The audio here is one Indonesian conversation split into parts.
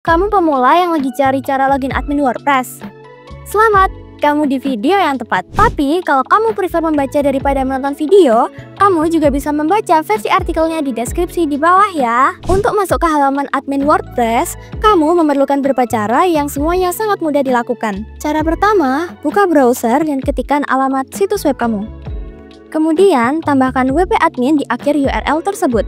Kamu pemula yang lagi cari cara login admin WordPress? Selamat, kamu di video yang tepat. Tapi kalau kamu prefer membaca daripada menonton video, kamu juga bisa membaca versi artikelnya di deskripsi di bawah ya. Untuk masuk ke halaman admin WordPress, kamu memerlukan beberapa cara yang semuanya sangat mudah dilakukan. Cara pertama, buka browser dan ketikkan alamat situs web kamu. Kemudian, tambahkan WP admin di akhir URL tersebut.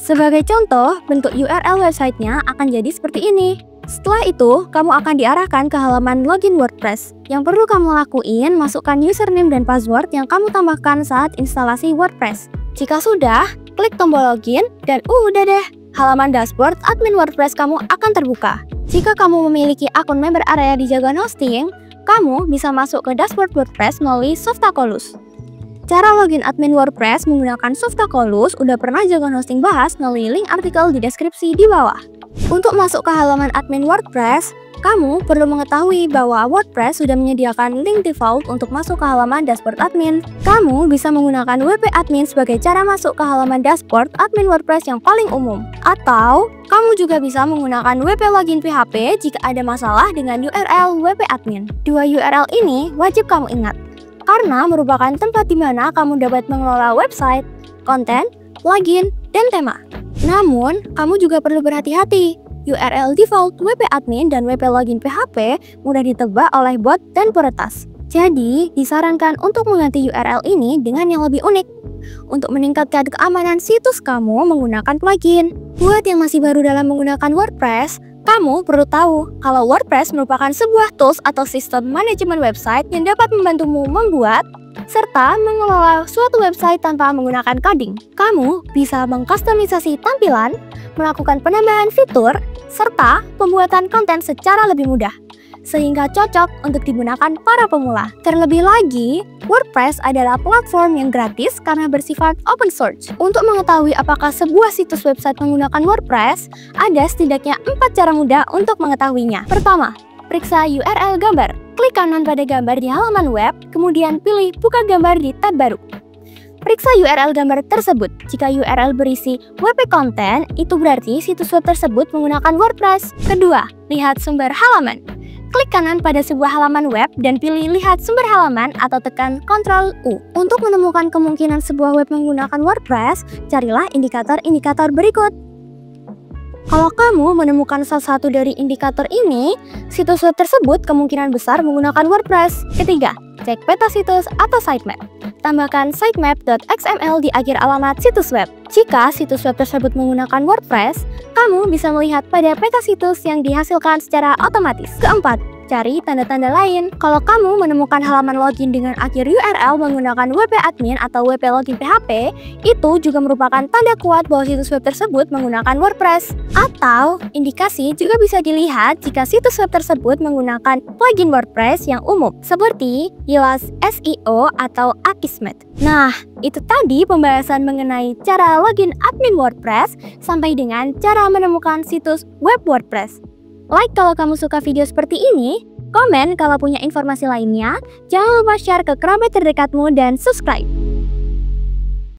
Sebagai contoh, bentuk URL websitenya akan jadi seperti ini. Setelah itu, kamu akan diarahkan ke halaman login WordPress. Yang perlu kamu lakuin, masukkan username dan password yang kamu tambahkan saat instalasi WordPress. Jika sudah, klik tombol login dan udah deh, halaman dashboard admin WordPress kamu akan terbuka. Jika kamu memiliki akun member area di Jagoan Hosting, kamu bisa masuk ke dashboard WordPress melalui Softaculous. Cara login admin WordPress menggunakan Softaculous udah pernah Jagoan Hosting bahas melalui link artikel di deskripsi di bawah. Untuk masuk ke halaman admin WordPress, kamu perlu mengetahui bahwa WordPress sudah menyediakan link default untuk masuk ke halaman dashboard admin. Kamu bisa menggunakan WP admin sebagai cara masuk ke halaman dashboard admin WordPress yang paling umum. Atau, kamu juga bisa menggunakan WP login PHP jika ada masalah dengan URL WP admin. Dua URL ini wajib kamu ingat, karena merupakan tempat di mana kamu dapat mengelola website, konten, plugin, dan tema. Namun, kamu juga perlu berhati-hati. URL default WP admin dan WP login PHP mudah ditebak oleh bot dan peretas. Jadi, disarankan untuk mengganti URL ini dengan yang lebih unik. Untuk meningkatkan keamanan situs kamu menggunakan plugin. Buat yang masih baru dalam menggunakan WordPress, kamu perlu tahu kalau WordPress merupakan sebuah tools atau sistem manajemen website yang dapat membantumu membuat serta mengelola suatu website tanpa menggunakan coding. Kamu bisa mengkustomisasi tampilan, melakukan penambahan fitur, serta pembuatan konten secara lebih mudah, sehingga cocok untuk digunakan para pemula. Terlebih lagi, WordPress adalah platform yang gratis karena bersifat open source. Untuk mengetahui apakah sebuah situs website menggunakan WordPress, ada setidaknya 4 cara mudah untuk mengetahuinya. Pertama, periksa URL gambar. Klik kanan pada gambar di halaman web, kemudian pilih buka gambar di tab baru. Periksa URL gambar tersebut. Jika URL berisi WP content, itu berarti situs web tersebut menggunakan WordPress. Kedua, lihat sumber halaman. Klik kanan pada sebuah halaman web dan pilih lihat sumber halaman atau tekan Ctrl U. Untuk menemukan kemungkinan sebuah web menggunakan WordPress, carilah indikator-indikator berikut. Kalau kamu menemukan salah satu dari indikator ini, situs web tersebut kemungkinan besar menggunakan WordPress. Ketiga, cek peta situs atau sitemap. Tambahkan sitemap.xml di akhir alamat situs web. Jika situs web tersebut menggunakan WordPress, kamu bisa melihat pada peta situs yang dihasilkan secara otomatis. Keempat, cari tanda-tanda lain. Kalau kamu menemukan halaman login dengan akhir URL menggunakan WP admin atau WP login PHP, itu juga merupakan tanda kuat bahwa situs web tersebut menggunakan WordPress. Atau, indikasi juga bisa dilihat jika situs web tersebut menggunakan plugin WordPress yang umum, seperti Yoast SEO atau Akismet. Nah, itu tadi pembahasan mengenai cara login admin WordPress sampai dengan cara menemukan situs web WordPress. Like kalau kamu suka video seperti ini, komen kalau punya informasi lainnya, jangan lupa share ke kerabat terdekatmu dan subscribe.